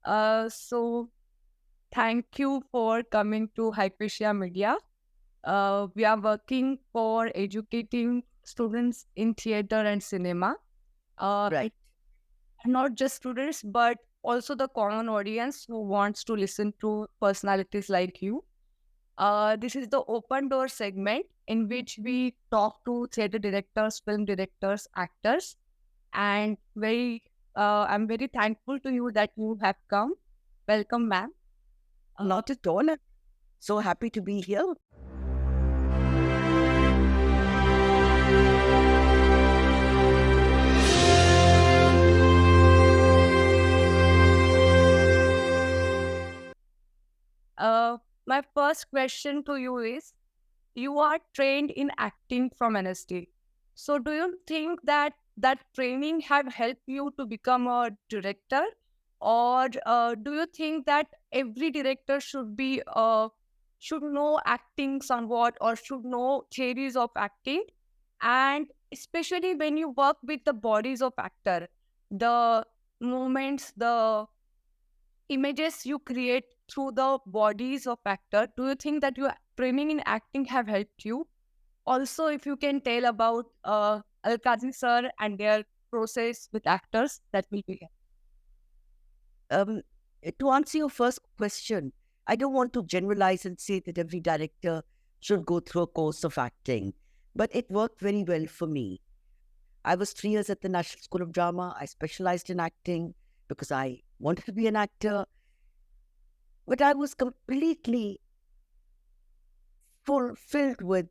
So thank you for coming to Hypatia Media. We are working for educating students in theater and cinema. Right. Not just students, but also the common audience who wants to listen to personalities like you. This is the open door segment in which we talk to theater directors, film directors, actors, and I'm very thankful to you that you have come. Welcome, ma'am. Not at all. I'm so happy to be here. Uh, my first question to you is: you are trained in acting from NST. So, do you think that training have helped you to become a director, or do you think that every director should know acting somewhat, or should know theories of acting, and especially when you work with the bodies of actor, the movements, the images you create through the bodies of actor, do you think that your training in acting have helped you? Also, if you can tell about Al-Qazi sir and their process with actors, that will be Um, to answer your first question, I don't want to generalize and say that every director should go through a course of acting, but it worked very well for me. I was 3 years at the National School of Drama. I specialized in acting because I wanted to be an actor, but I was completely filled with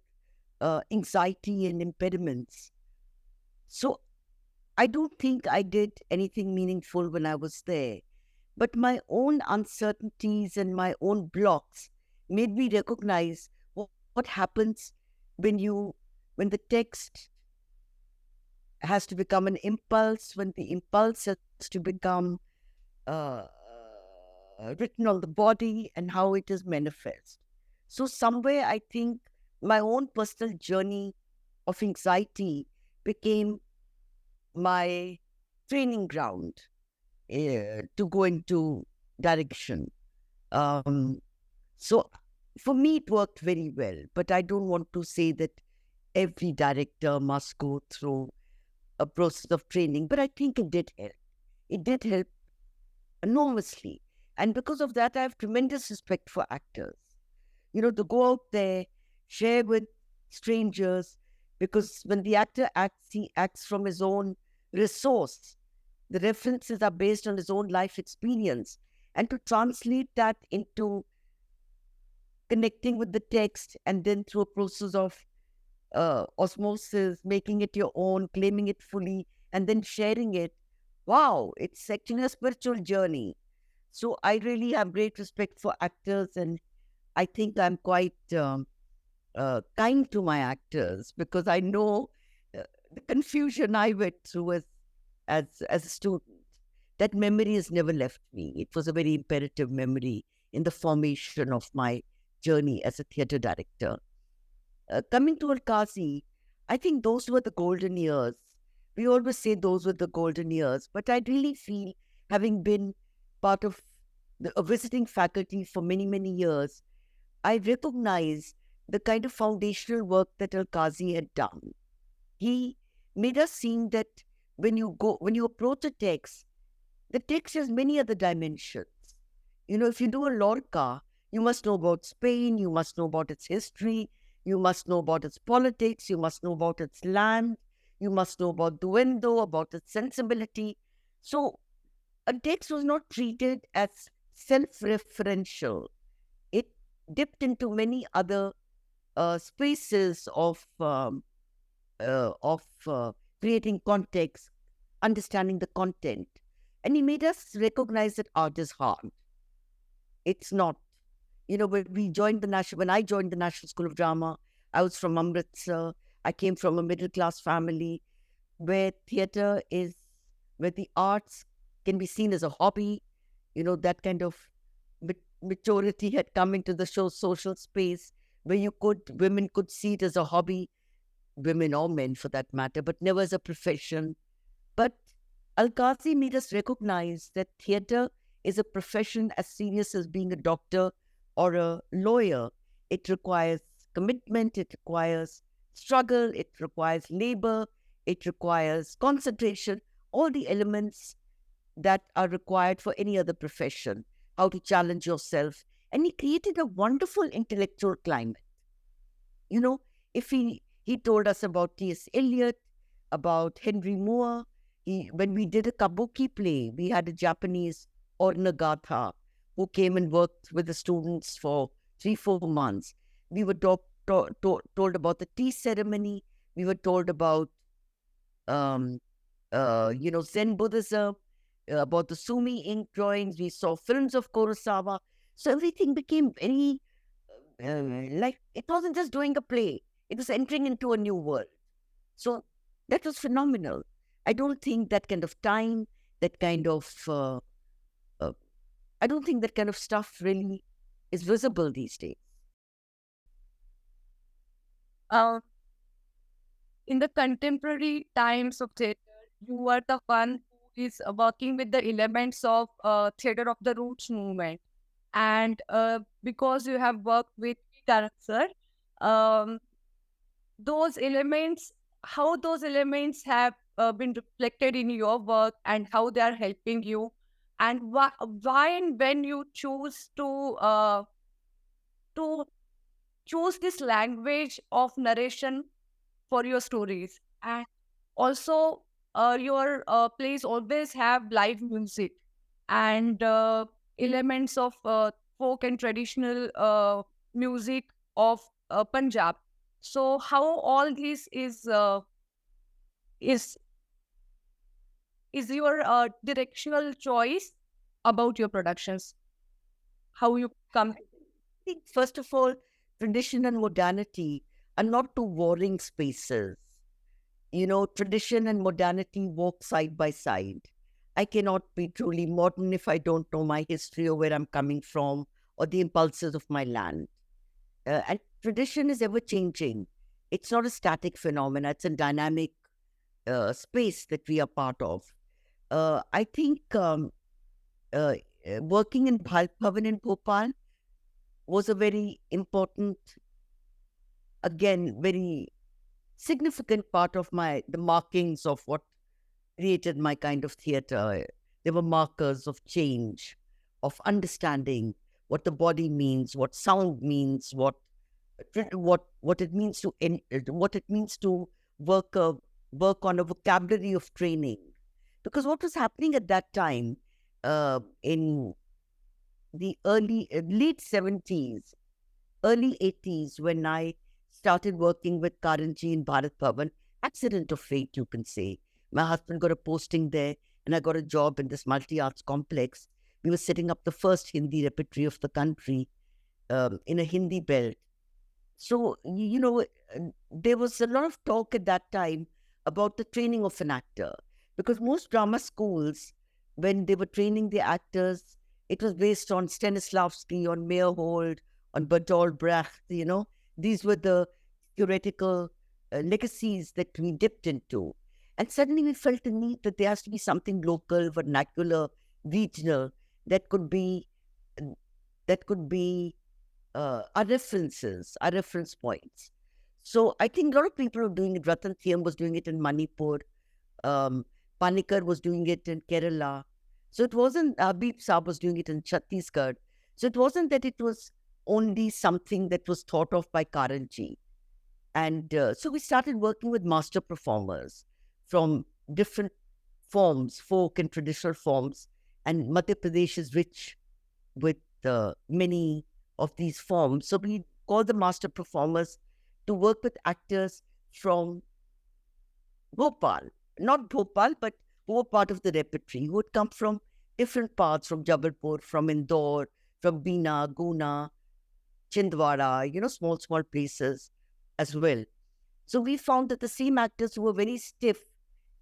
anxiety and impediments. So I don't think I did anything meaningful when I was there. But my own uncertainties and my own blocks made me recognize what happens when when the text has to become an impulse, when the impulse has to become uh, written on the body, and how it is manifest. So somewhere I think my own personal journey of anxiety became my training ground to go into direction. Um, so for me, it worked very well, but I don't want to say that every director must go through a process of training, but I think it did help. It did help enormously. And because of that, I have tremendous respect for actors. To go out there, share with strangers, because when the actor acts, he acts from his own resource. The references are based on his own life experience. And to translate that into connecting with the text and then through a process of osmosis, making it your own, claiming it fully, and then sharing it. Wow, it's actually a spiritual journey. So I really have great respect for actors, and I think I'm quite kind to my actors because I know the confusion I went through as a student. That memory has never left me. It was a very imperative memory in the formation of my journey as a theatre director. Coming to Al-Qazi, I think those were the golden years. We always say those were the golden years, but I really feel, having been part of a visiting faculty for many, many years, I recognize the kind of foundational work that Al-Qazi had done. He made us see that when you approach a text, the text has many other dimensions. If you do a Lorca, you must know about Spain, you must know about its history, you must know about its politics, you must know about its land, you must know about Duendo, about its sensibility. So a text was not treated as self-referential. It dipped into many other spaces of creating context, understanding the content. And he made us recognize that art is hard. It's not. When I joined the National School of Drama, I was from Amritsar. I came from a middle class family where theatre is, where the arts can be seen as a hobby. That kind of maturity had come into the social space where women could see it as a hobby, women or men for that matter, but never as a profession. But Al-Qazi made us recognize that theatre is a profession as serious as being a doctor or a lawyer. It requires commitment, it requires struggle, it requires labor, it requires concentration, all the elements that are required for any other profession, how to challenge yourself. And he created a wonderful intellectual climate. You know, if he told us about T.S. Eliot, about Henry Moore. When we did a kabuki play, we had a Japanese Ornagatha who came and worked with the students for 3-4 months. We were told about the tea ceremony. We were told about, Zen Buddhism, about the Sumi ink drawings. We saw films of Kurosawa. So everything became very, like, it wasn't just doing a play. It was entering into a new world. So that was phenomenal. I don't think that kind of time, that kind of, I don't think that kind of stuff really is visible these days. Uh, in the contemporary times of theater, you are the one who is working with the elements of theater of the roots movement. And because you have worked with character, um, those elements, how those elements have been reflected in your work and how they are helping you, and why and when you to choose this language of narration for your stories. And also, your plays always have live music and elements of folk and traditional music of Punjab. So, how all this is is your directional choice about your productions? How you come? I think, first of all, tradition and modernity are not two warring spaces. Tradition and modernity walk side by side. I cannot be truly modern if I don't know my history or where I'm coming from or the impulses of my land. And tradition is ever changing. It's not a static phenomenon, it's a dynamic space that we are part of. I think uh, working in Bhavan in Bhopal was a very important, again, very significant part of the markings of what created my kind of theater. There were markers of change, of understanding what the body means, what sound means, what it means to what it means to work on a vocabulary of training. Because what was happening at that time, in the late 70s, early 80s, when I started working with Karanji in Bharat Bhavan, accident of fate, you can say. My husband got a posting there, and I got a job in this multi-arts complex. We were setting up the first Hindi repertory of the country, in a Hindi belt. So, there was a lot of talk at that time about the training of an actor. Because most drama schools, when they were training the actors, it was based on Stanislavski, on Meyerhold, on Bertolt Brecht. These were the theoretical legacies that we dipped into. And suddenly we felt the need that there has to be something local, vernacular, regional, that could be our references, our reference points. So I think a lot of people are doing it. Ratan Thiam was doing it in Manipur. Panikar was doing it in Kerala. So it wasn't, Habib Saab was doing it in Chhattisgarh. So it wasn't that it was only something that was thought of by Karanji. And so we started working with master performers from different forms, folk and traditional forms. And Madhya Pradesh is rich with many of these forms. So we call the master performers to work with actors from Bhopal, not Bhopal, but who were part of the repertory, who would come from different parts, from Jabalpur, from Indore, from Bina, Guna, Chindwara, small places as well. So we found that the same actors who were very stiff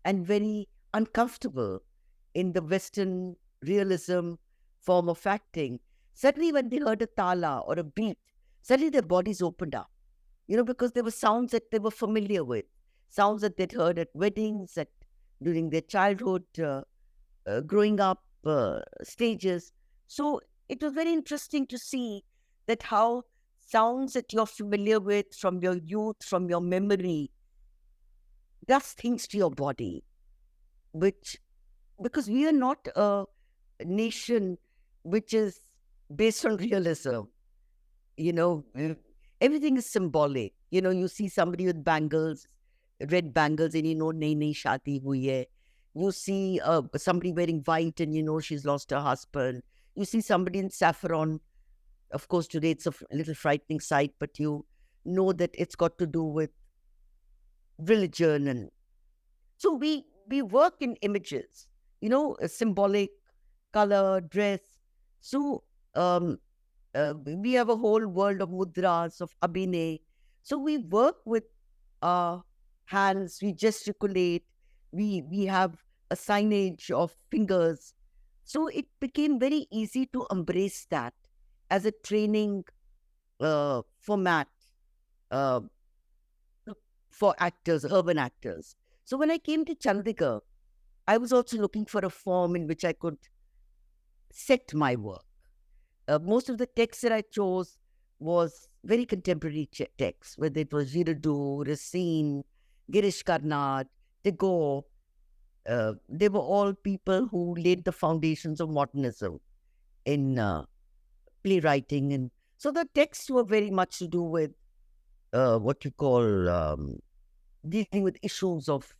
and very uncomfortable in the Western realism form of acting, suddenly when they heard a tala or a beat, suddenly their bodies opened up, because there were sounds that they were familiar with, sounds that they'd heard at weddings, during their childhood, growing up. stages. So it was very interesting to see that how sounds that you're familiar with from your youth, from your memory, does things to your body, which, because we are not a nation which is based on realism. You know, everything is symbolic. You know, you see somebody with bangles, red bangles, and you know, nahi nahi shadi hui hai. You see somebody wearing white, and you know she's lost her husband. You see somebody in saffron. Of course, today it's a little frightening sight, but you know that it's got to do with religion, and so we work in images. You know, a symbolic color, dress. So um, we have a whole world of mudras, of abhinay. So we work with our hands, we gesticulate, we have a signage of fingers. So it became very easy to embrace that as a training format uh, for actors, urban actors. So when I came to Chandigarh, I was also looking for a form in which I could set my work. Most of the texts that I chose was very contemporary texts, whether it was Girardeau, Racine, Girish Karnad, Tagore. They were all people who laid the foundations of modernism in playwriting. And so the texts were very much to do with what you call dealing with issues of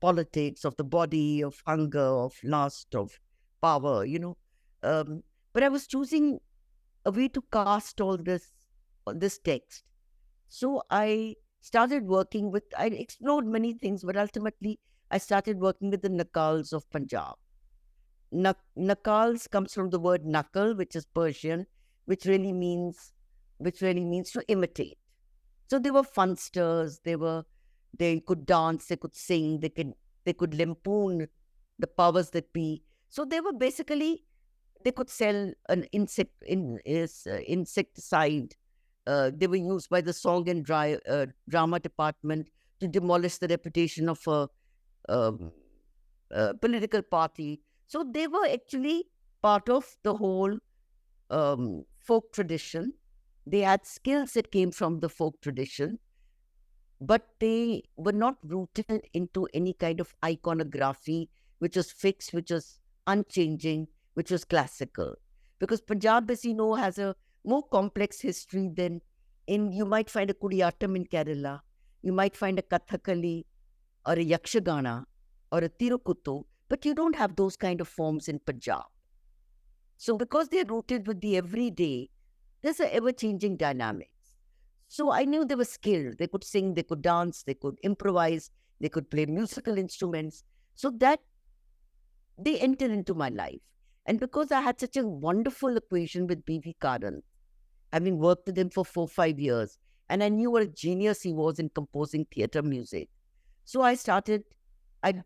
politics, of the body, of hunger, of lust, of power, you know. But I was choosing a way to cast all this text. So I started working with, I explored many things, but ultimately I started working with the Nakals of Punjab. Nakals comes from the word nakal, which is Persian, which really means to imitate. So they were funsters, they could dance, they could sing, they could lampoon the powers that be. So they were basically, they could sell an insecticide. They were used by the song and drama department to demolish the reputation of um, a political party. So they were actually part of the whole folk tradition. They had skills that came from the folk tradition, but they were not rooted into any kind of iconography, which was fixed, which was unchanging, which was classical. Because Punjab, as you know, has a more complex history than you might find a Kudiyatam in Kerala, you might find a Kathakali or a Yakshagana or a Tirukuttu, but you don't have those kind of forms in Punjab. So because they're rooted with the everyday, there's a ever-changing dynamics. So I knew they were skilled. They could sing, they could dance, they could improvise, they could play musical instruments. So that they entered into my life. And because I had such a wonderful equation with B.V. Karan, having worked with him for 4-5 years, and I knew what a genius he was in composing theatre music. So I started, I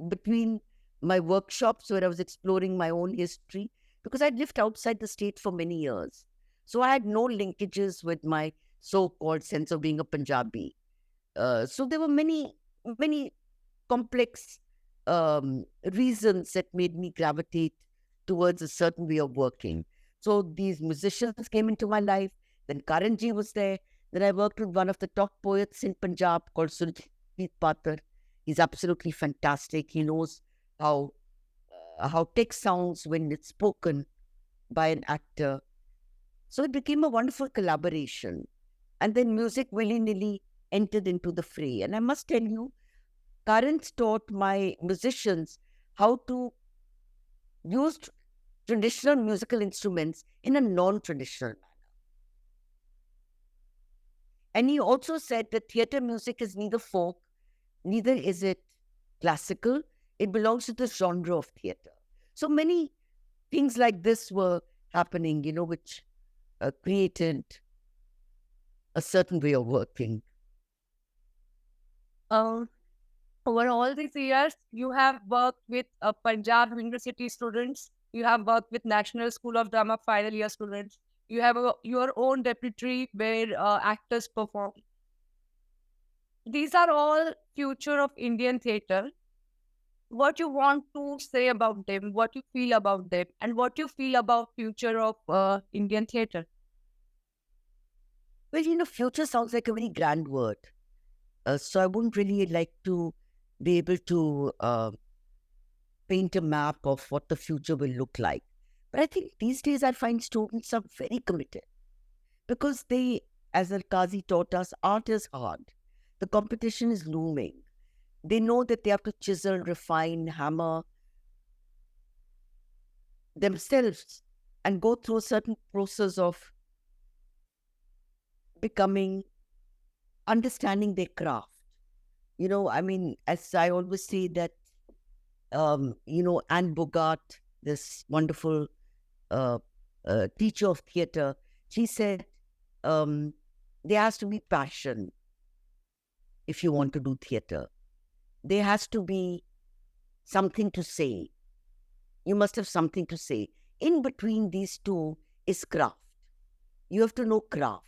between my workshops where I was exploring my own history, because I'd lived outside the state for many years. So I had no linkages with my so-called sense of being a Punjabi. So there were many, many complex reasons that made me gravitate towards a certain way of working. So these musicians came into my life. Then Karanji was there. Then I worked with one of the top poets in Punjab called Surjit Patar. He's absolutely fantastic. He knows how text sounds when it's spoken by an actor. So it became a wonderful collaboration. And then music willy-nilly entered into the fray. And I must tell you, Karan taught my musicians how to use traditional musical instruments in a non-traditional manner. And he also said that theatre music is neither folk, neither is it classical. It belongs to the genre of theatre. So many things like this were happening, you know, which created a certain way of working. Over all these years, you have worked with Punjab University students. You have worked with National School of Drama final year students. You have your own repertory where actors perform. These are all future of Indian theatre. what you want to say about them, what you feel about them, and what you feel about future of Indian theatre. Well, future sounds like a very grand word. So I wouldn't really like to be able to paint a map of what the future will look like. But I think these days I find students are very committed because they, as Al-Qazi taught us, art is hard. The competition is looming. They know that they have to chisel, refine, hammer themselves and go through a certain process of becoming, understanding their craft. I mean, as I always say that, Anne Bogart, this wonderful uh, teacher of theater, she said, um, there has to be passion if you want to do theater. There has to be something to say. You must have something to say. In between these two is craft. You have to know craft.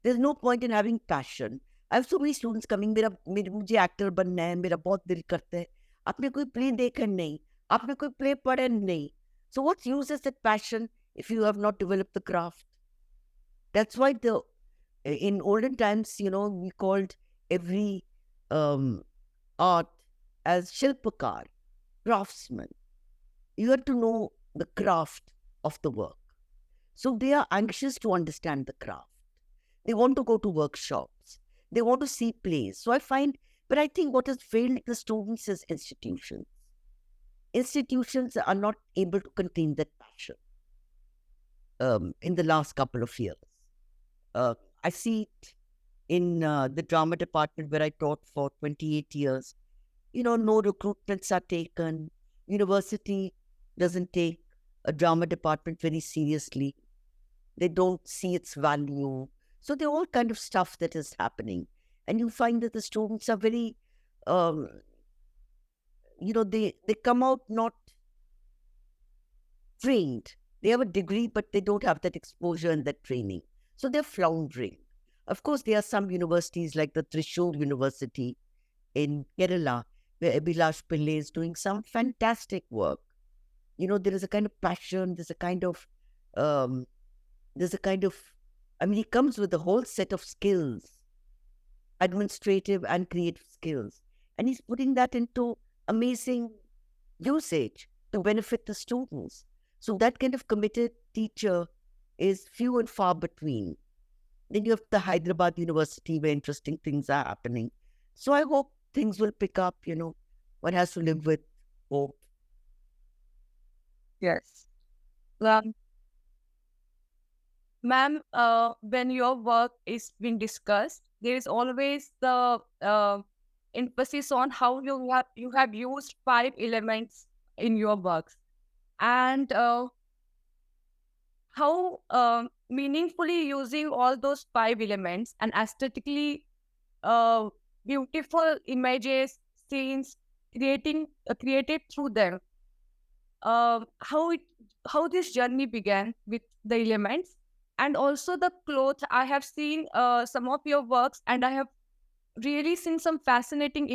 There's no point in having passion. I have so many students coming, मुझे actor बनना है, मेरा बहुत दिल करता है. आपने कोई प्ले देखा नहीं, आपने कोई प्ले पढ़ा नहीं. So what use is that passion if you have not developed the craft? That's why in olden times, we called every art as shilpakar, craftsman. You have to know the craft of the work. So they are anxious to understand the craft. They want to go to workshops. They want to see plays. So but I think what has failed the students is institutions. Institutions are not able to contain that passion in the last couple of years. I see it in the drama department where I taught for 28 years. No recruitments are taken. University doesn't take a drama department very seriously. They don't see its value. So there are all kind of stuff that is happening. And you find that the students are very, they come out not trained. They have a degree, but they don't have that exposure and that training. So they're floundering. Of course, there are some universities like the Thrissur University in Kerala, where Abhilash Pillai is doing some fantastic work. There is a kind of passion, um, he comes with a whole set of skills, administrative and creative skills. And he's putting that into amazing usage to benefit the students. So that kind of committed teacher is few and far between. Then you have the Hyderabad University where interesting things are happening. So I hope things will pick up, one has to live with hope. Yes. Ma'am, when your work is being discussed, there is always the emphasis on how you have used 5 elements in your works, and how meaningfully using all those 5 elements and aesthetically uh, beautiful images, scenes created through them. How this journey began with the elements, and also the clothes. I have seen some of your works, and I have really seen some fascinating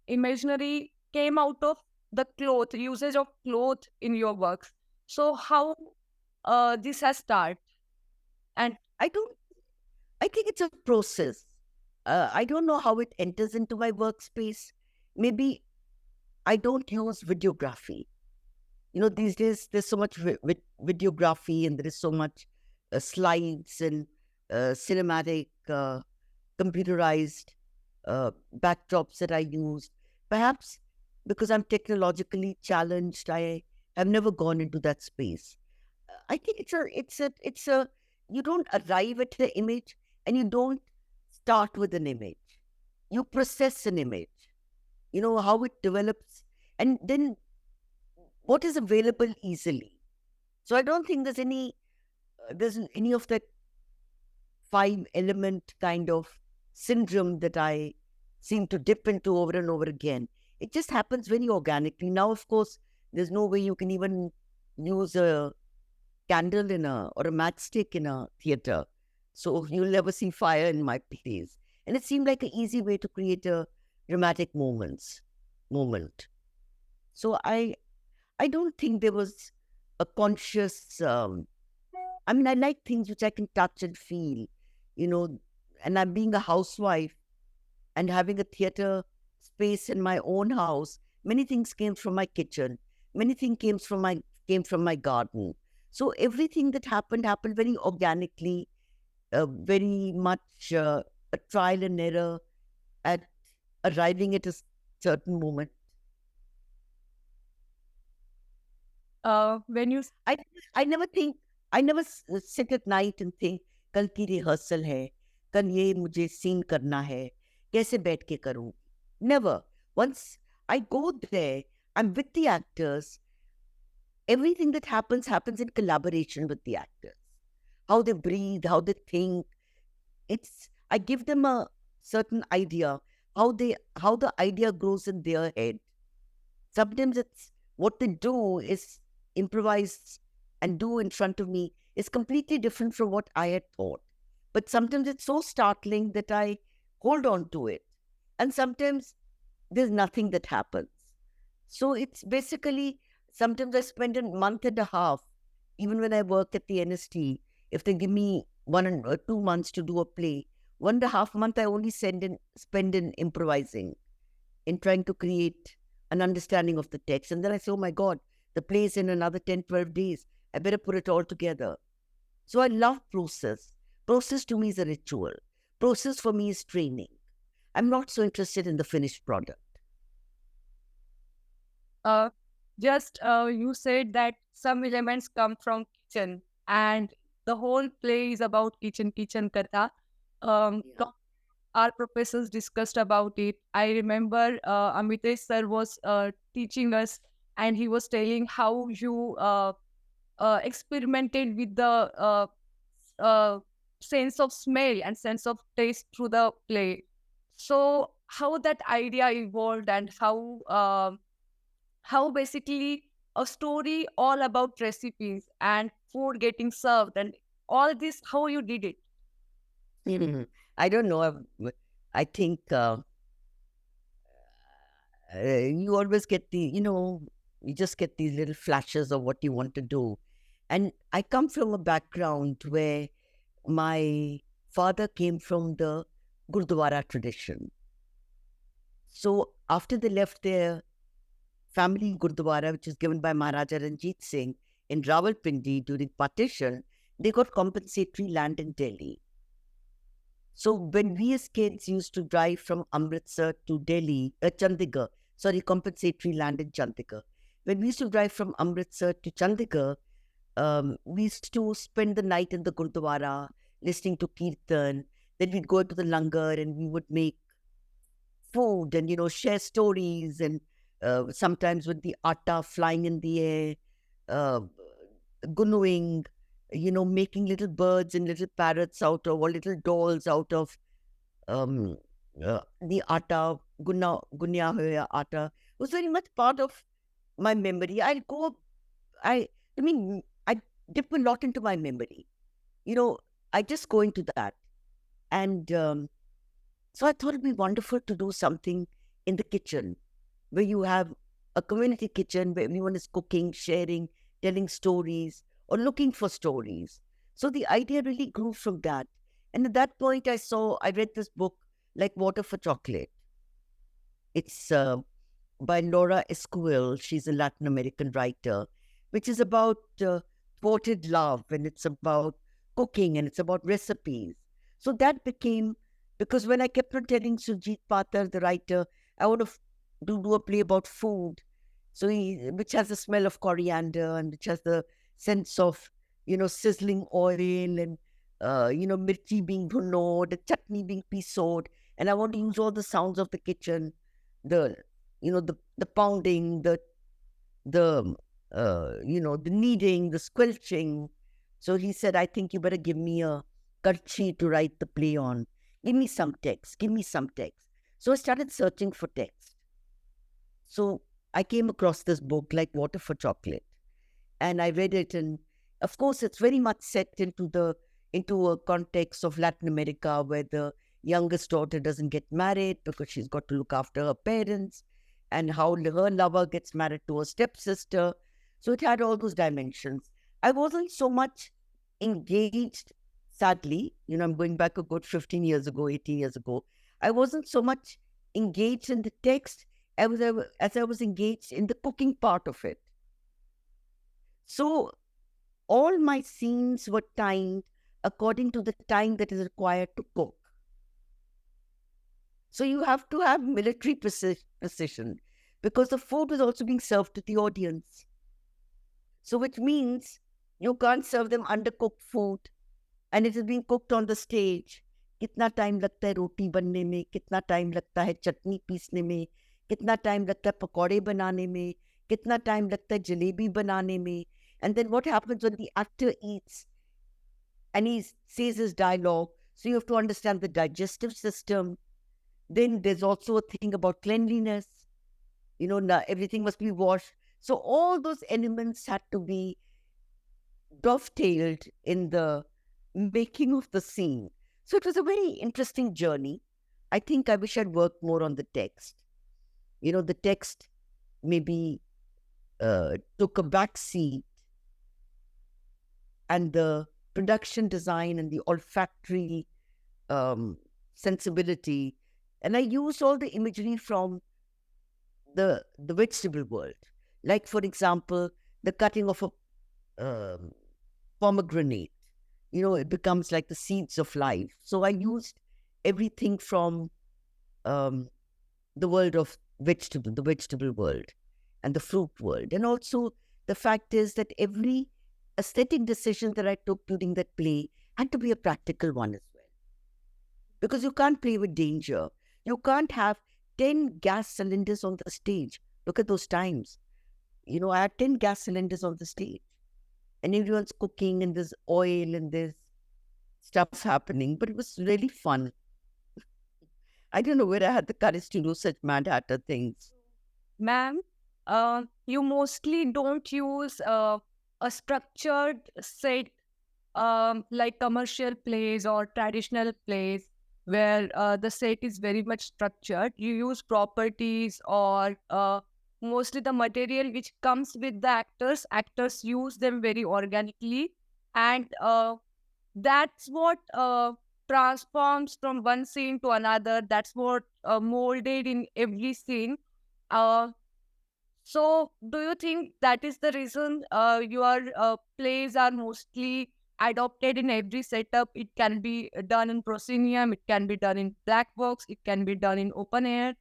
imaginary came out of the cloth usage of cloth in your works. So how this has started, and I don't, I think it's a process. I don't know how it enters into my workspace. Maybe I don't use videography. These days there's so much videography and there is so much slides and cinematic, computerized backdrops that I use. Perhaps because I'm technologically challenged, I have never gone into that space. I think it's a, you don't arrive at the image and you don't start with an image. You process an image, how it develops, and then what is available easily. So I don't think there's any of that 5 element kind of syndrome that I seem to dip into over and over again. It just happens very organically. Now, of course, there's no way you can even use a candle or a matchstick in a theater. So you'll never see fire in my plays. And it seemed like an easy way to create a dramatic moment. So I don't think there was a conscious. I mean, I like things which I can touch and feel, you know. And I'm being a housewife and having a theater space in my own house. Many things came from my kitchen. Many things came from my garden. So everything that happened very organically, very much a trial and error at arriving at a certain moment. When you I I never think I never sit at night and think कल की rehearsal है, कल ये मुझे scene करना है, कैसे बैठ के करूं. Never. Once I go there, I'm with the actors. Everything that happens in collaboration with the actors. How they breathe, how they think. It's I give them a certain idea how the idea grows in their head. Sometimes it's what they do is improvise and do in front of me is completely different from what I had thought. But sometimes it's so startling that I hold on to it. And sometimes there's nothing that happens. So it's basically sometimes I spend a month and a half, even when I work at the NST, if they give me 2 months to do a play, 1.5 month I only spend in improvising, in trying to create an understanding of the text. And then I say, oh my God, the play is in another 10, 12 days. I better put it all together. So I love process. Process to me is a ritual. Process for me is training. I'm not so interested in the finished product. uh, just you said that some elements come from kitchen, and the whole play is about kitchen katha. Yeah. Our professors discussed about it. I remember Amitesh sir was teaching us, and he was telling how you experimented with the uh, sense of smell and sense of taste through the play. So how that idea evolved, and how basically a story all about recipes and food getting served and all this, how you did it. Mhm. I don't know. I think you always get you just get these little flashes of what you want to do. And I come from a background where my father came from the Gurdwara tradition. So after they left their family Gurdwara, which is given by Maharaja Ranjit Singh in Rawalpindi during partition, they got compensatory land in Delhi. So when we as kids used to drive from Amritsar to Delhi, Chandigarh, sorry, compensatory land in Chandigarh. When we used to drive from Amritsar to Chandigarh, we used to spend the night in the Gurdwara, listening to Kirtan. Then we'd go to the langar and we would make food and, share stories. And sometimes with the atta flying in the air, uh, gunnooing, making little birds and little parrots out of, or little dolls out of um, the atta, gunya hoya atta, was very much part of my memory. I, I mean, I dip a lot into my memory. I just go into that. And so I thought it'd be wonderful to do something in the kitchen where you have a community kitchen where everyone is cooking, sharing, telling stories, or looking for stories. So the idea really grew from that. And at that point, I read this book, like Water for Chocolate. It's by Laura Esquivel. She's a Latin American writer, which is about thwarted love, and it's about cooking, and it's about recipes. So that became, because when I kept on telling Sujit Patar, the writer, I want to do a play about food, which has the smell of coriander and which has the sense of, sizzling oil and, mirchi being bhunod, the chutney being pisod. And I want to use all the sounds of the kitchen, the the pounding, the kneading, the squelching. So he said, I think you better give me a karchi to write the play on. Give me some text. Give me some text. So I started searching for text. So I came across this book, like Water for Chocolate, and I read it. And of course, it's very much set into a context of Latin America, where the youngest daughter doesn't get married because she's got to look after her parents. and how her lover gets married to her stepsister. So it had all those dimensions. I wasn't so much engaged, sadly. I'm going back a good 15 years ago, 18 years ago. I wasn't so much engaged in the text as I was engaged in the cooking part of it. So all my scenes were timed according to the time that is required to cook. So you have to have military precision because the food was also being served to the audience. So which means you can't serve them undercooked food and it is being cooked on the stage. कितना time लगता है रोटी बनने में, कितना time लगता है चटनी पीसने में, कितना टाइम लगता है पकौड़े बनाने में, कितना टाइम लगता है जलेबी बनाने में. And then what happens when the actor eats and he says his dialogue? So you have to understand the digestive system. Then there's also a thing about cleanliness. Everything must be washed. So all those elements had to be dovetailed in the making of the scene. So it was a very interesting journey. I think I wish I'd worked more on the text. The text maybe took a back seat, and the production design and the olfactory sensibility. And I used all the imagery from the vegetable world. Like, for example, the cutting of a pomegranate. It becomes like the seeds of life. So I used everything from the world of the vegetable world and the fruit world. And also the fact is that every aesthetic decision that I took during that play had to be a practical one as well. Because you can't play with danger. You can't have 10 gas cylinders on the stage. Look at those times. I had 10 gas cylinders on the stage. And everyone's cooking and there's oil and there's stuff happening. But it was really fun. I don't know where I had the courage to do such mad hatter things. Ma'am, you mostly don't use a structured set like commercial plays or traditional plays where the set is very much structured. You use properties or mostly the material which comes with the actors. Actors use them very organically, and that's what transforms from one scene to another. That's what molded in every scene. Uh, so, do you think that is the reason your plays are mostly adopted in every setup? It can be done in proscenium, it can be done in black box, it can be done in open air.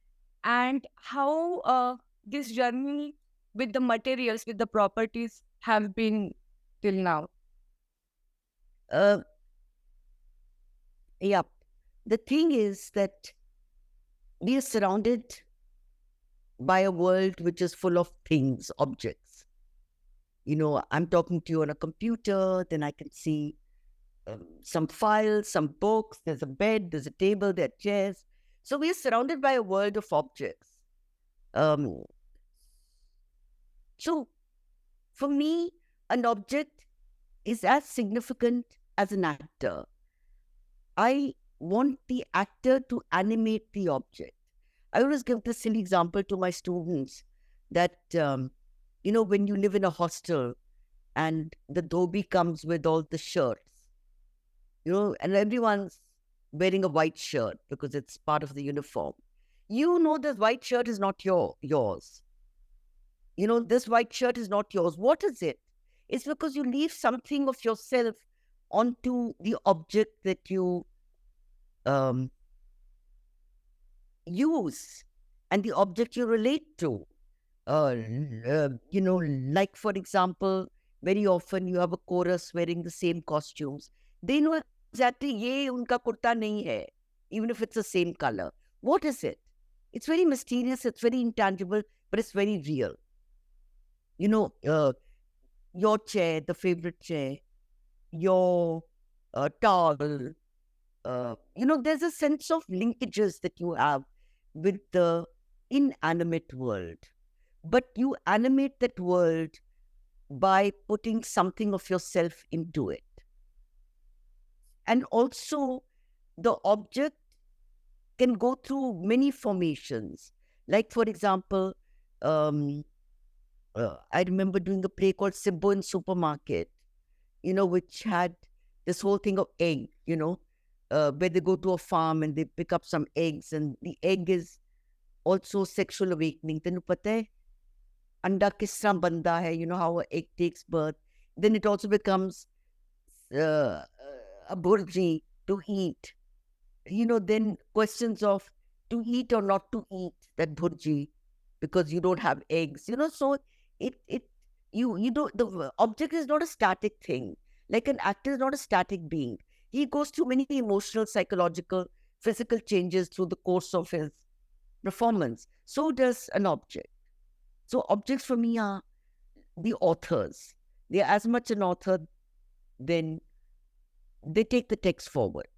And how this journey with the materials, with the properties have been till now? Uh, yeah. The thing is that we are surrounded by a world which is full of things, objects. I'm talking to you on a computer, then I can see some files, some books, there's a bed, there's a table, there are chairs. So we are surrounded by a world of objects. So for me, an object is as significant as an actor. I want the actor to animate the object. I always give this silly example to my students that, when you live in a hostel and the dhobi comes with all the shirts, and everyone's wearing a white shirt because it's part of the uniform. This white shirt is not yours. This white shirt is not yours. What is it? It's because you leave something of yourself onto the object that you use and the object you relate to. Like, for example, very often you have a chorus wearing the same costumes. They know exactly, ye unka kurta nahi hai, even if it's the same color. What is it? It's very mysterious, it's very intangible, but it's very real. Your chair, the favorite chair, your towel, there's a sense of linkages that you have with the inanimate world. But you animate that world by putting something of yourself into it. And also, the object can go through many formations. Like, for example, um, I remember doing a play called Simbo in Supermarket, which had this whole thing of egg, where they go to a farm and they pick up some eggs, and the egg is also sexual awakening. Tenu pata hai, anda kis tarah banda hai, how an egg takes birth. Then it also becomes uh, a burji to eat. Then questions of to eat or not to eat that burji because you don't have eggs. So it you know the object is not a static thing. Like an actor is not a static being. He goes through many emotional, psychological, physical changes through the course of his performance. So does an object. So objects for me are the authors. They are as much an author, then they take the text forward.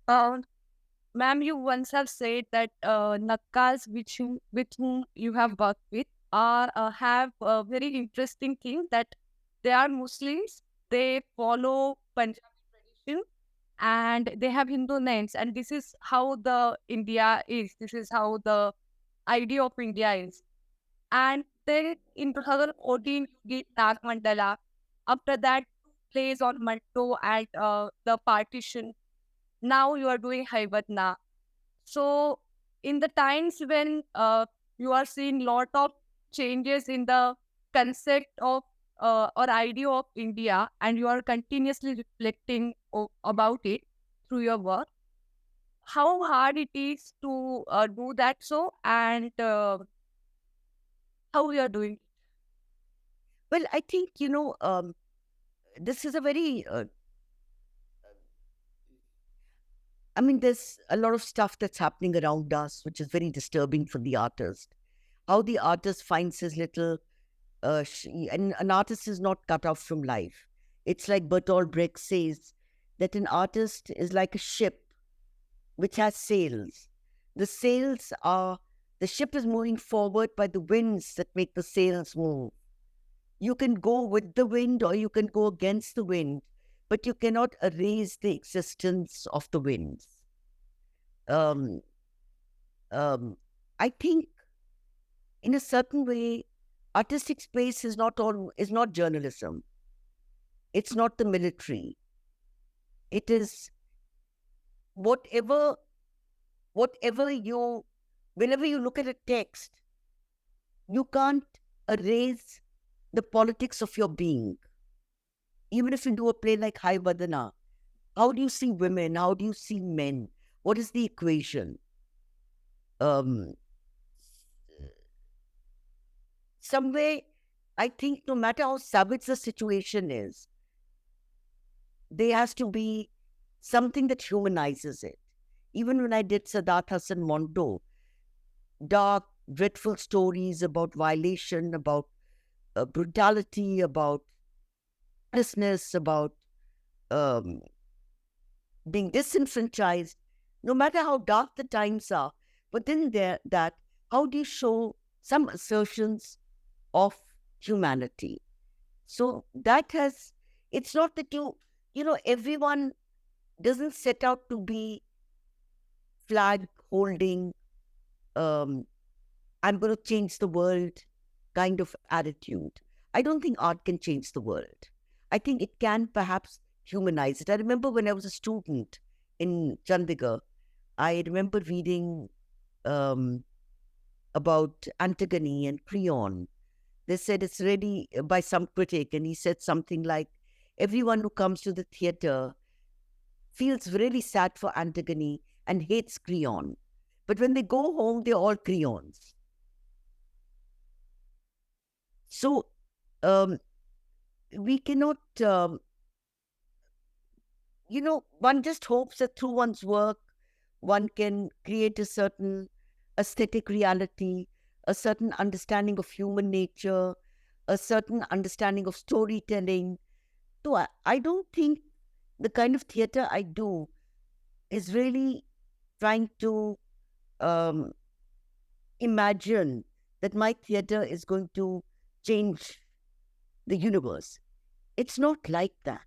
Uh, Ma'am, you once have said that Nakkas with whom you have worked with are have a very interesting thing that they are Muslims. They follow Punjabi tradition and they have Hindu names. And this is how the India is. This is how the idea of India is. And then in 2014, you did Nag Mandala. After that, plays on Manto and the partition. Now you are doing Haivatna. So in the times when you are seeing lot of changes in the concept of or idea of India, and you are continuously reflecting about it through your work, how hard it is to do that so, and how we are doing it. Well, I think, this is a very, I mean, there's a lot of stuff that's happening around us, which is very disturbing for the artist. How the artist finds his little, and an artist is not cut off from life. It's like Bertolt Brecht says that an artist is like a ship which has sails. The sails are, the ship is moving forward by the winds that make the sails move. You can go with the wind or you can go against the wind, but you cannot erase the existence of the winds. Um, I think, in a certain way, artistic space is not journalism. It's not the military. It is whatever whatever you whenever you look at a text, you can't erase the politics of your being. Even if you do a play like Hai Vadana, how do you see women? How do you see men? What is the equation? Um, Somewhere, I think no matter how savage the situation is, there has to be something that humanizes it. Even when I did Sadat Hassan Monto, dark, dreadful stories about violation, about brutality, about helplessness, about um, being disenfranchised, no matter how dark the times are, within that, how do you show some assertions of humanity? So that has, it's not that everyone doesn't set out to be flag holding, um, I'm going to change the world kind of attitude. I don't think art can change the world. I think it can perhaps humanize it. I remember when I was a student in Chandigarh, I remember reading um, about Antigone and Creon. They said it's really by some critic, and he said something like, everyone who comes to the theater feels really sad for Antigone and hates Creon. But when they go home, they're all Creons. So we cannot, one just hopes that through one's work, one can create a certain aesthetic reality, a certain understanding of human nature, a certain understanding of storytelling. So I don't think the kind of theater I do is really trying to um, imagine that my theater is going to change the universe. It's not like that.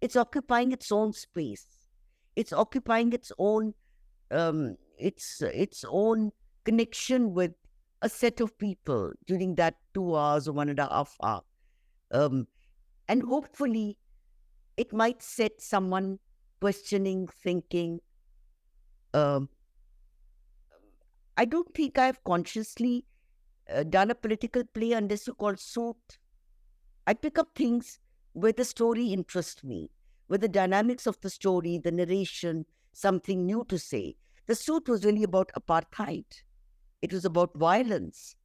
It's occupying its own space. It's occupying its own. its own connection with a set of people during that 2 hours or 1.5 hours. Um, and hopefully it might set someone questioning, thinking. Um, I don't think I've consciously done a political play unless you call suit. I pick up things where the story interests me, where the dynamics of the story, the narration, something new to say. The suit was really about apartheid. It was about violence.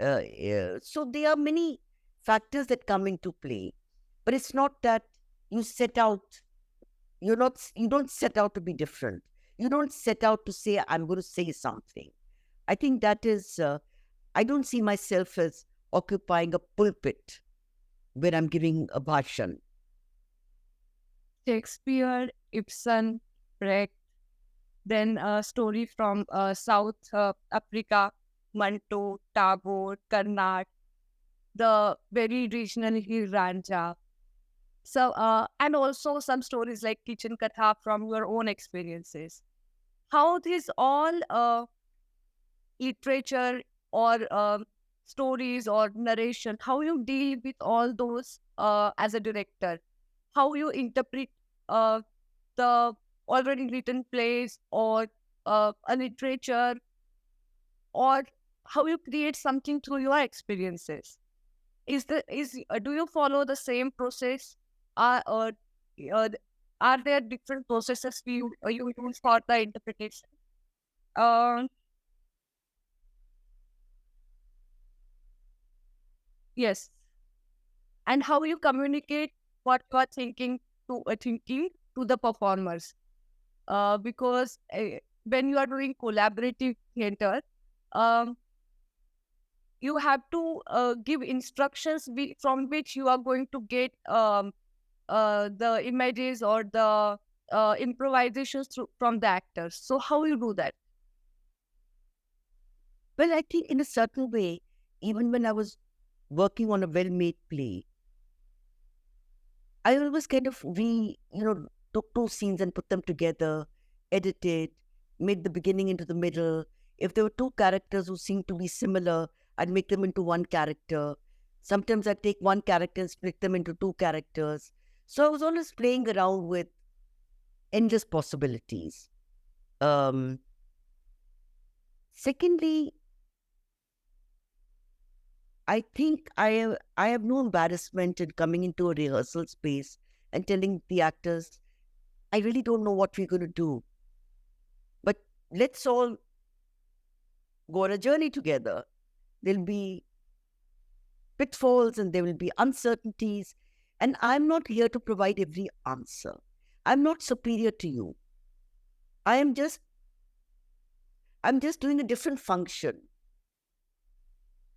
So there are many factors that come into play, but it's not that you set out. You don't set out to be different. You don't set out to say, I'm going to say something. I think that is, I don't see myself as occupying a pulpit where I'm giving a bhashan. Shakespeare, Ibsen, Brecht, then a story from South Africa, Manto, Tagore, Karnat, the very regionally Ranja. So, and also some stories like Kitchen Katha from your own experiences. How these all literature or stories or narration, how you deal with all those as a director, how you interpret the already written plays or a literature, or how you create something through your experiences. Do you follow the same process, or uh, are there different processes you use for the interpretation? Um, yes, and how you communicate what you are thinking to the performers. Because when you are doing collaborative theater, um, you have to give instructions from which you are going to get the images or the improvisations from the actors. So how you do that? Well, I think in a certain way, even when I was working on a well-made play, I always kind of took two scenes and put them together, edited, made the beginning into the middle. If there were two characters who seemed to be similar, I'd make them into one character. Sometimes I'd take one character and split them into two characters. So I was always playing around with endless possibilities. Um, Secondly, I think I have no embarrassment in coming into a rehearsal space and telling the actors, I really don't know what we're going to do, but let's all go on a journey together. There'll be pitfalls and there will be uncertainties, and I'm not here to provide every answer. I'm not superior to you. I am just I'm just doing a different function.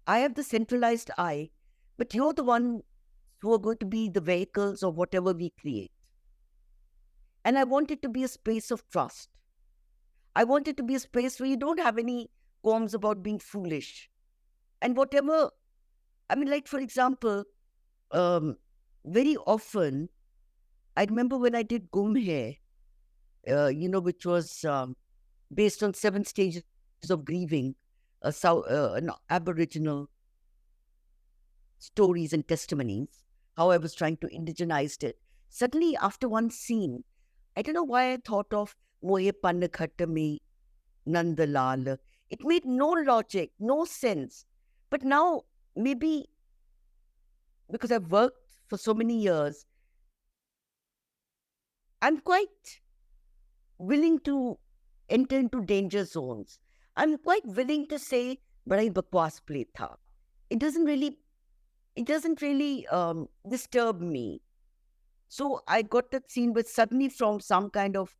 I have the centralized eye, but you're the one who are going to be the vehicles of whatever we create. And I want it to be a space of trust. I want it to be a space where you don't have any qualms about being foolish. And whatever, I mean, like for example, um, very often, I remember when I did Gum Hai, which was based on 7 stages of grieving, an Aboriginal stories and testimonies, how I was trying to indigenize it. Suddenly, after one scene, I don't know why I thought of Moye Pannakhatta Nandalal. It made no logic, no sense. But now, maybe because I've worked for so many years, I'm quite willing to enter into danger zones. I'm quite willing to say, "Bada bakwas play tha." It doesn't really, it doesn't really disturb me. So I got that scene, but suddenly from some kind of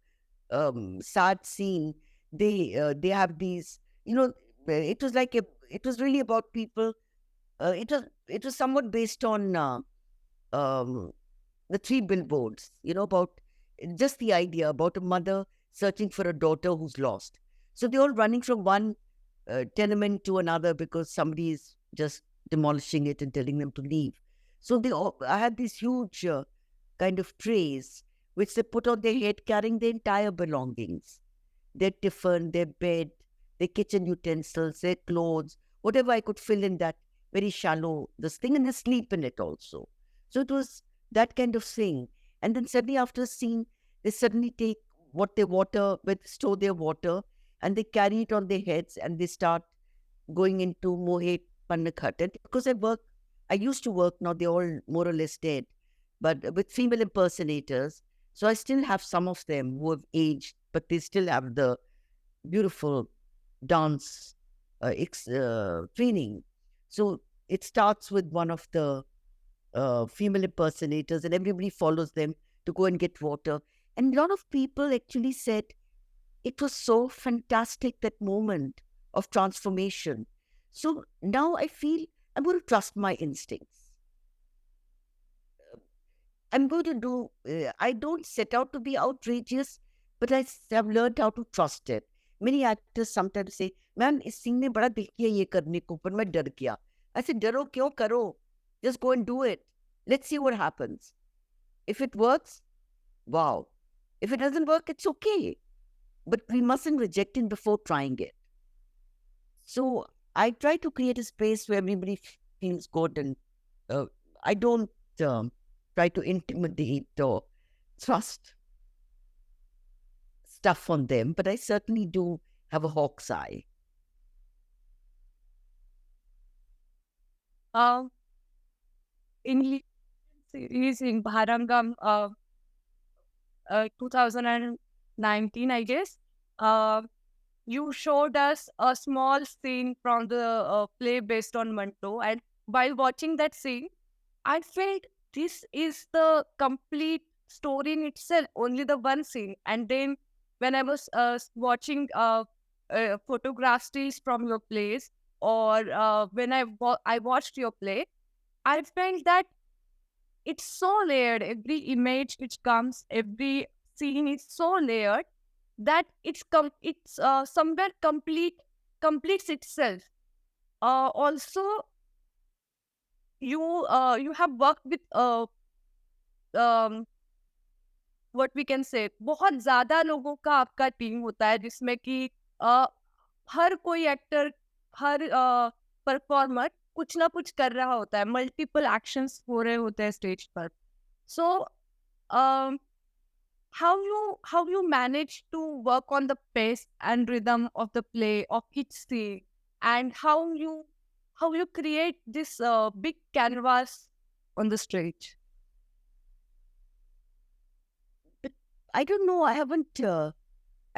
sad scene, they have these, it was like it was really about people. It was somewhat based on um, the three billboards, about just the idea about a mother searching for a daughter who's lost. So they're all running from one tenement to another because somebody is just demolishing it and telling them to leave. So I had these huge kind of trays which they put on their head carrying their entire belongings. their tiffin, their bed, their kitchen utensils, their clothes, whatever I could fill in that very shallow this thing, and they sleep in it also. So it was that kind of thing. And then suddenly after a scene, they suddenly take what they water, with store their water, and they carry it on their heads and they start going into Mohit Pannakhat. And because I used to work, now they're all more or less dead, but with female impersonators. So I still have some of them who have aged, but they still have the beautiful dance training. So it starts with one of the female impersonators, and everybody follows them to go and get water. And a lot of people actually said it was so fantastic, that moment of transformation. So now I feel I'm going to trust my instincts. I'm going to do, I don't set out to be outrageous, but have learned how to trust it. Many actors sometimes say, man, इस scene ने बड़ा दिल किया ये करने को, पर मैं डर गया. I said, डरो क्यों करो? Just go and do it. Let's see what happens. If it works, wow. If it doesn't work, it's okay. But we mustn't reject it before trying it. So I try to create a space where everybody feels good, and I don't try to intimidate or thrust stuff on them, but I certainly do have a hawk's eye. In the series in Bharangam, 2019, I guess, you showed us a small scene from the play based on Manto. And while watching that scene, I felt this is the complete story in itself, only the one scene. And then when I was watching photograph stills from your plays, or when I watched your play, I felt that it's so layered. Every image which comes, every scene is so layered that it's somewhere completes itself. Also, you have worked with um, what we can say, बहुत ज्यादा लोगों का आपका team होता है, जिसमें कि हर कोई एक्टर, हर परफॉर्मर कुछ ना कुछ कर रहा होता है, मल्टीपल एक्शंस हो रहे होते हैं स्टेज पर. So how you manage to work on the pace and rhythm of the play of each scene, and how you create this big canvas on the stage? But I don't know. I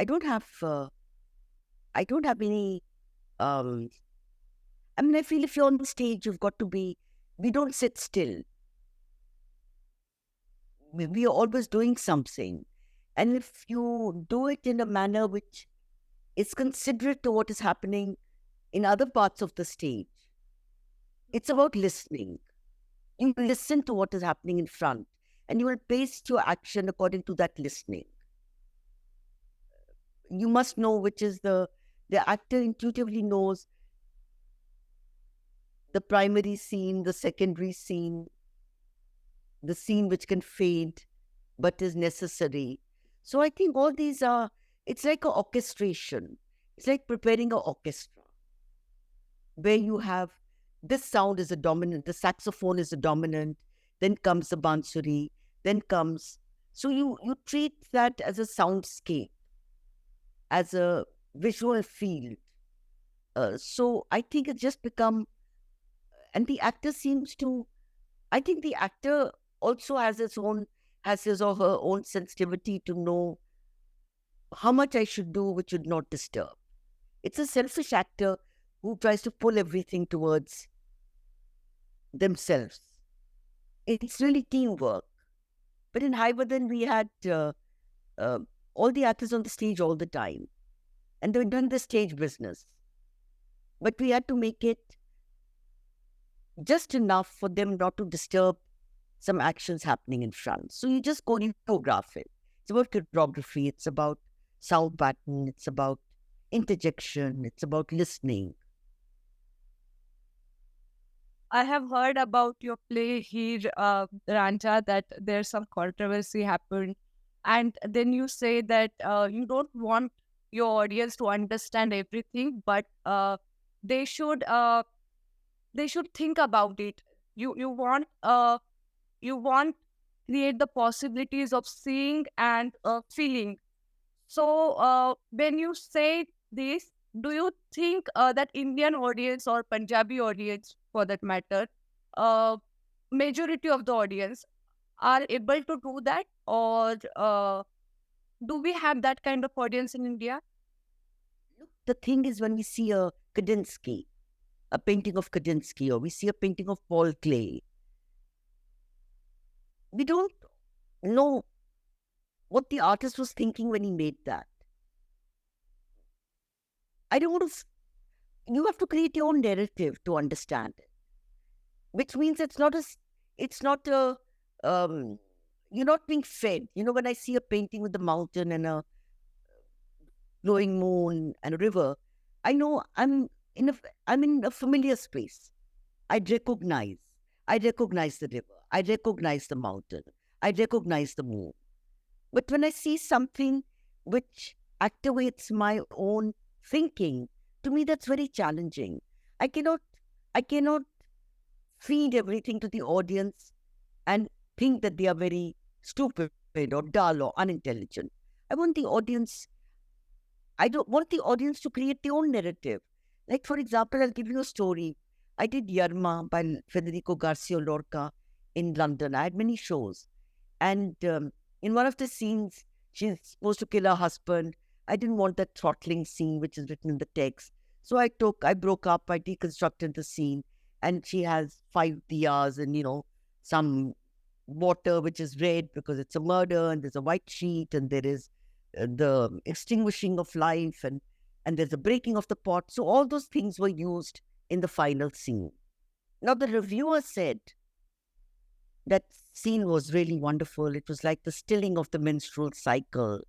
don't have. I don't have any. I mean, I feel if you're on the stage, you've got to be. We don't sit still. We are always doing something, and if you do it in a manner which is considerate to what is happening in other parts of the stage, it's about listening. You listen to what is happening in front, and you will pace your action according to that listening. You must know which is the actor intuitively knows the primary scene, the secondary scene, the scene which can fade but is necessary. So I think all these are, it's like an orchestration. It's like preparing an orchestra where you have this sound is a dominant, the saxophone is a dominant, then comes the bansuri, then comes. So you treat that as a soundscape, as a visual field. So I think it's just become, and the actor seems to, I think the actor also has his or her own sensitivity to know how much I should do which would not disturb. It's a selfish actor who tries to pull everything towards themselves. It's really teamwork. But in Hypatia, we had all the actors on the stage all the time. And they were doing the stage business. But we had to make it just enough for them not to disturb some actions happening in front. So you just go and choreograph it. It's about choreography. It's about sound pattern. It's about interjection. It's about listening. I have heard about your play here, Ranja, that there's some controversy happened. And then you say that you don't want your audience to understand everything, but they should think about it. You want create the possibilities of seeing and feeling. So when you say this, do you think that Indian audience or Punjabi audience, for that matter, uh, majority of the audience are able to do that, or do we have that kind of audience in India? Look, the thing is, when we see a Kandinsky, a painting of Kandinsky, or we see a painting of Paul Klee, we don't know what the artist was thinking when he made that. I don't want to. You have to create your own narrative to understand it, which means it's not a. Um, you're not being fed. When I see a painting with the mountain and a glowing moon and a river, I know in a I'm in a familiar space. I recognize. I recognize the river. I recognize the mountain. I recognize the moon. But when I see something which activates my own thinking, to me that's very challenging. I cannot I cannot feed everything to the audience and think that they are very stupid or dull or unintelligent. I want the audience I don't want the audience to create their own narrative. Like, for example, I'll give you a story. I did Yerma by Federico Garcia Lorca in London. I had many shows. And in one of the scenes, she's supposed to kill her husband. I didn't want that throttling scene, which is written in the text. So I broke up, I deconstructed the scene. And she has 5 diyas and, some water, which is red because it's a murder. And there's a white sheet and there is the extinguishing of life and there's a breaking of the pot. So all those things were used in the final scene. Now the reviewer said that scene was really wonderful. It was like the stilling of the menstrual cycle.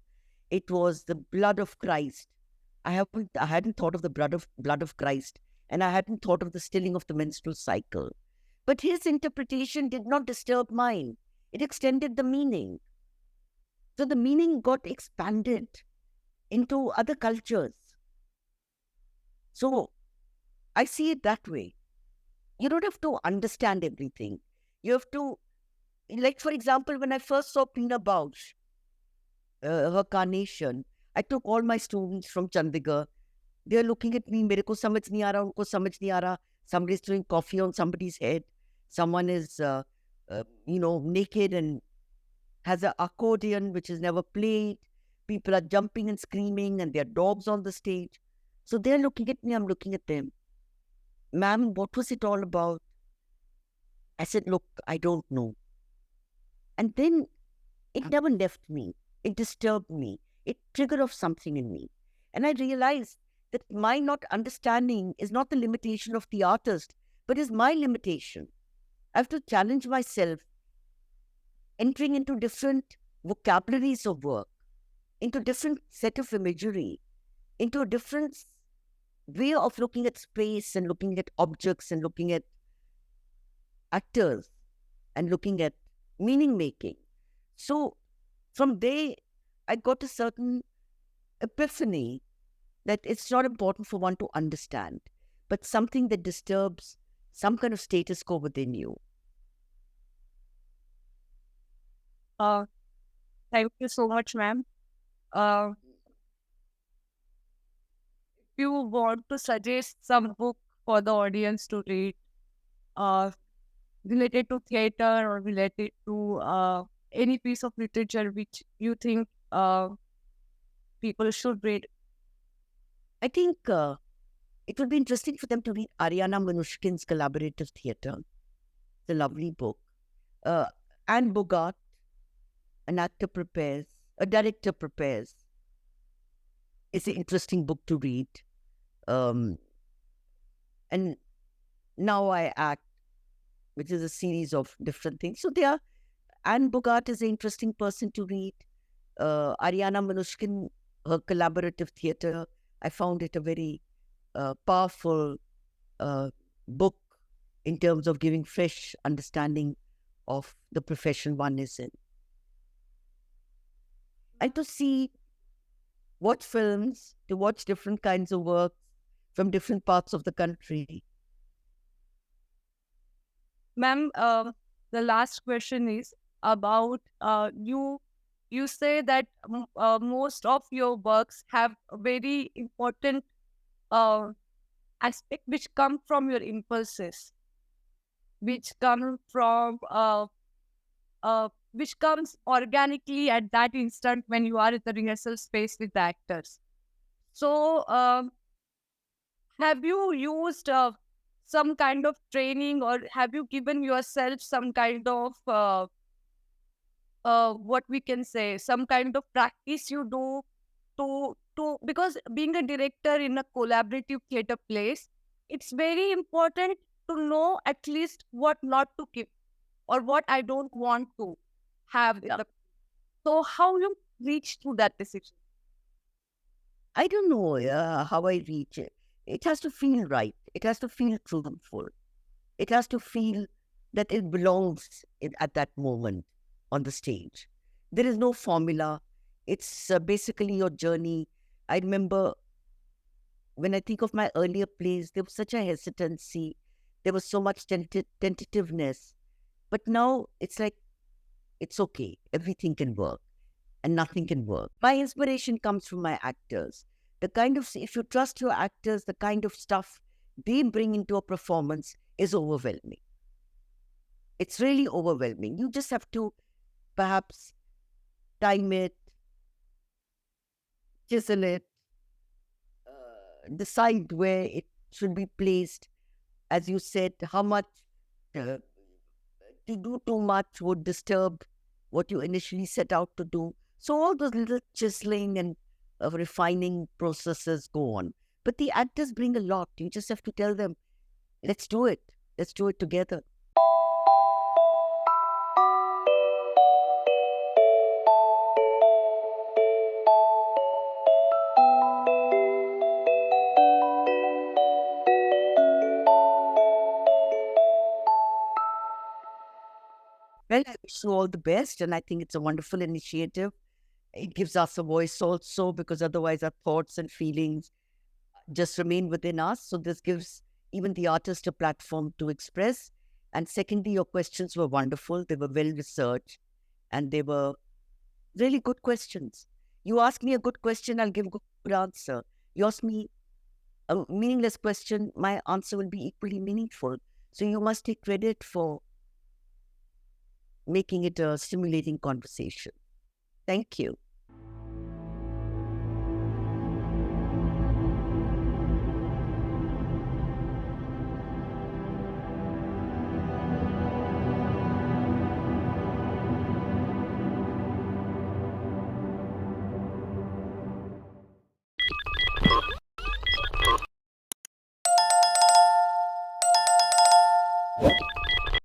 It was the blood of Christ. I hadn't thought of the blood of Christ, and I hadn't thought of the stilling of the menstrual cycle. But his interpretation did not disturb mine. It extended the meaning. So the meaning got expanded into other cultures. So I see it that way. You don't have to understand everything. You have to, like, for example, when I first saw Pina Bausch, her carnation, I took all my students from Chandigarh. They're looking at me, मेरे को समझ नहीं आ रहा, उनको समझ नहीं आ रहा. Somebody's throwing coffee on somebody's head. Someone is, naked and has an accordion which is never played. People are jumping and screaming, and there are dogs on the stage. So they're looking at me, I'm looking at them. Ma'am, what was it all about? I said, look, I don't know. And then it never left me. It disturbed me. It triggered off something in me. And I realized that my not understanding is not the limitation of the artist, but is my limitation. I have to challenge myself, entering into different vocabularies of work, into different set of imagery, into a different way of looking at space and looking at objects and looking at actors and looking at meaning making. So from there, I got a certain epiphany that it's not important for one to understand, but something that disturbs some kind of status quo within you. Uh, Thank you so much, ma'am. Uh, if you want to suggest some book for the audience to read, uh, related to theater or related to any piece of literature which you think people should read. I think it would be interesting for them to read Ariana Manushkin's Collaborative Theatre. It's a lovely book. Anne Bogart, a director prepares. It's an interesting book to read. And Now I Act, which is a series of different things. So Anne Bogart is an interesting person to read. Ariana Manushkin, her collaborative theatre, I found it a very powerful book in terms of giving fresh understanding of the profession one is in. And to see watch films, to watch different kinds of work from different parts of the country. Ma'am, the last question is about you. You say that most of your works have a very important uh, aspect which come from your impulses, which come from which comes organically at that instant when you are at the rehearsal space with the actors. So, have you used some kind of training, or have you given yourself some kind of what we can say, some kind of practice you do to because being a director in a collaborative theater place, it's very important to know at least what not to keep or what I don't want to have in Yeah. the. So how you reach to that decision? I don't know how I reach it. It has to feel right. It has to feel truthful. It has to feel that it belongs at that moment on the stage. There is no formula. It's basically your journey. I remember when I think of my earlier plays, there was such a hesitancy. There was so much tentativeness. But now it's like, it's okay. Everything can work and nothing can work. My inspiration comes from my actors. The kind of, if you trust your actors, the kind of stuff they bring into a performance is overwhelming. It's really overwhelming. You just have to perhaps time it, chisel it, decide where it should be placed. As you said, how much uh, to do too much would disturb what you initially set out to do. So all those little chiseling and refining processes go on. But the actors bring a lot. You just have to tell them, let's do it. Let's do it together. Well, I wish you all the best, and I think it's a wonderful initiative. It gives us a voice also, because otherwise our thoughts and feelings just remain within us. So this gives even the artist a platform to express. And secondly, your questions were wonderful. They were well researched and they were really good questions. You ask me a good question, I'll give a good answer. You ask me a meaningless question, my answer will be equally meaningful. So you must take credit for making it a stimulating conversation. Thank you.